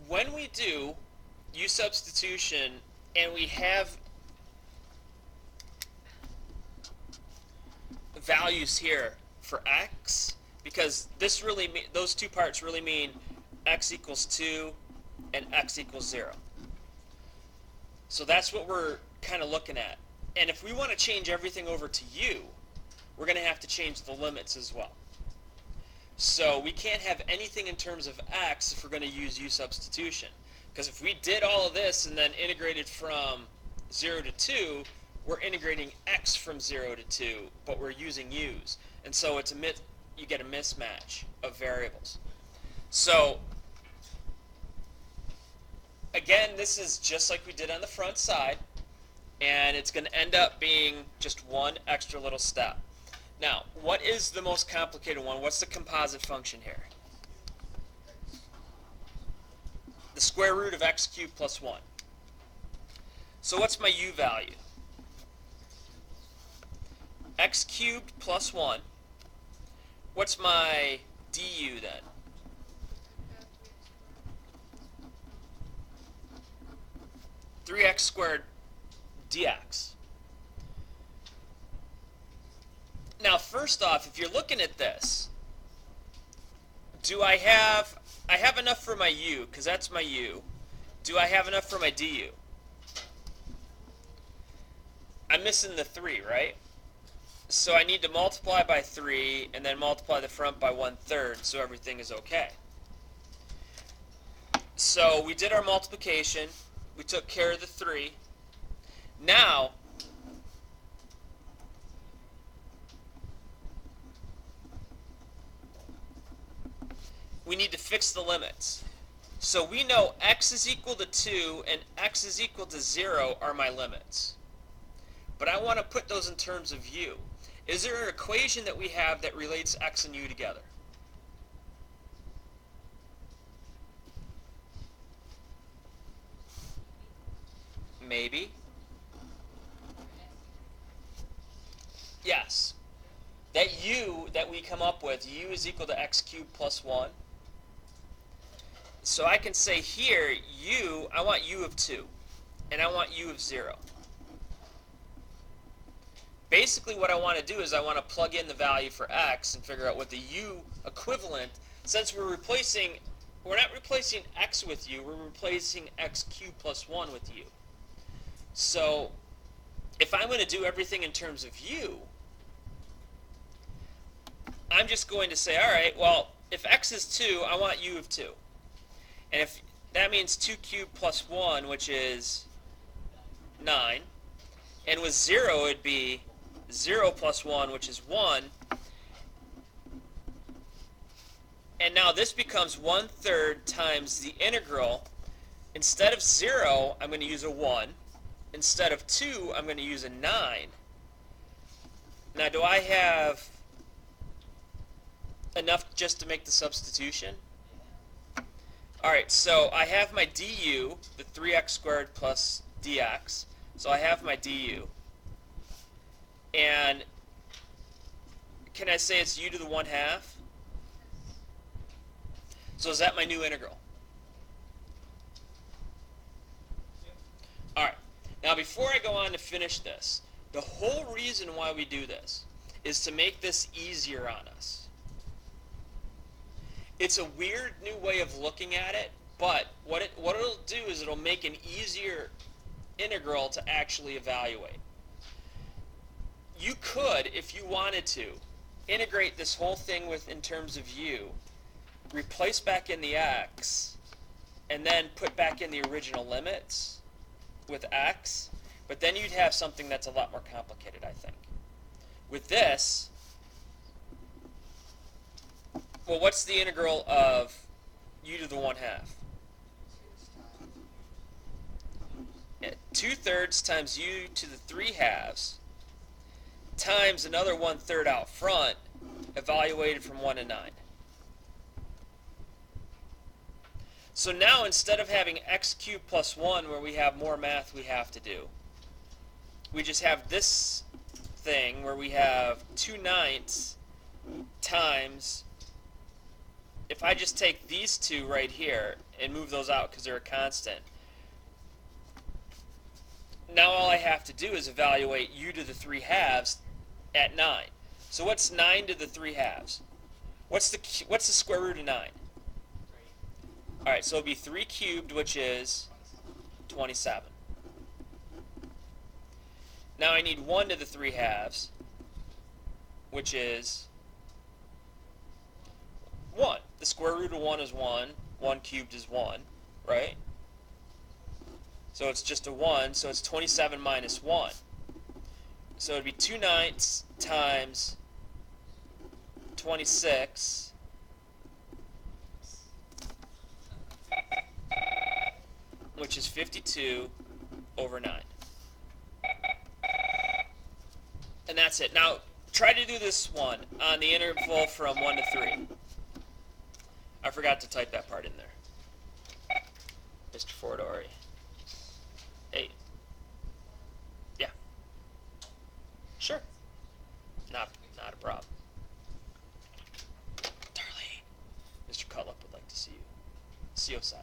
when we do u substitution and we have values here for x, because this really those two parts really mean x equals 2 and x equals 0. So that's what we're kind of looking at. And if we want to change everything over to u, we're going to have to change the limits as well. So we can't have anything in terms of x if we're going to use u substitution. Because if we did all of this and then integrated from 0 to 2, we're integrating x from 0 to 2, but we're using u's. And so it's you get a mismatch of variables. So again, this is just like we did on the front side, and it's going to end up being just one extra little step. Now, what is the most complicated one? What's the composite function here? The square root of x cubed plus 1. So what's my u value? X cubed plus 1. What's my du then? Three x squared dx. Now, first off, if you're looking at this, do I have enough for my u, because that's my u. Do I have enough for my du? I'm missing the 3, right? So I need to multiply by 3 and then multiply the front by 1/3 so everything is okay. So we did our multiplication. We took care of the 3. Now, we need to fix the limits. So we know x is equal to 2 and x is equal to 0 are my limits. But I want to put those in terms of u. Is there an equation that we have that relates x and u together? Maybe. Yes. That u that we come up with, u is equal to x cubed plus 1. So I can say here, u, I want u of 2, and I want u of 0. Basically what I want to do is I want to plug in the value for x and figure out what the u equivalent, since we're not replacing x with u, we're replacing x cubed plus 1 with u. So if I'm going to do everything in terms of u, I'm just going to say, all right, well, if x is 2, I want u of 2. And if that means 2 cubed plus 1, which is 9. And with 0, it'd be 0 plus 1, which is 1. And now this becomes 1/3 times the integral. Instead of 0, I'm going to use a 1. Instead of 2, I'm going to use a 9. Now, do I have enough just to make the substitution? Alright, so I have my du, the 3x squared plus dx. So I have my du. And can I say it's u to the 1/2? So is that my new integral? Alright, now before I go on to finish this, the whole reason why we do this is to make this easier on us. It's a weird new way of looking at it, but what it'll do is it'll make an easier integral to actually evaluate. You could, if you wanted to, integrate this whole thing in terms of u, replace back in the x, and then put back in the original limits with x, but then you'd have something that's a lot more complicated, I think. With this, well, what's the integral of u to the 1/2? 2/3 times u to the 3/2 times another 1/3 out front, evaluated from 1 to 9. So now instead of having x cubed plus 1 where we have more math we have to do, we just have this thing where we have 2/9 times if I just take these two right here and move those out because they're a constant, now all I have to do is evaluate u to the 3 halves at 9. So what's 9 to the 3 halves? What's the square root of 9? All right, so it'll be 3 cubed, which is 27. Now I need 1 to the 3 halves, which is 1. The square root of 1 is 1. 1 cubed is 1, right? So it's just a 1, so it's 27 minus 1. So it would be 2/9 times 26, which is 52 over 9. And that's it. Now, try to do this one on the interval from 1 to 3. I forgot to type that part in there. Mr. Fordori. Hey. Yeah. Sure. Not a problem. Darlene. Mr. Cullop would like to see you. CO7.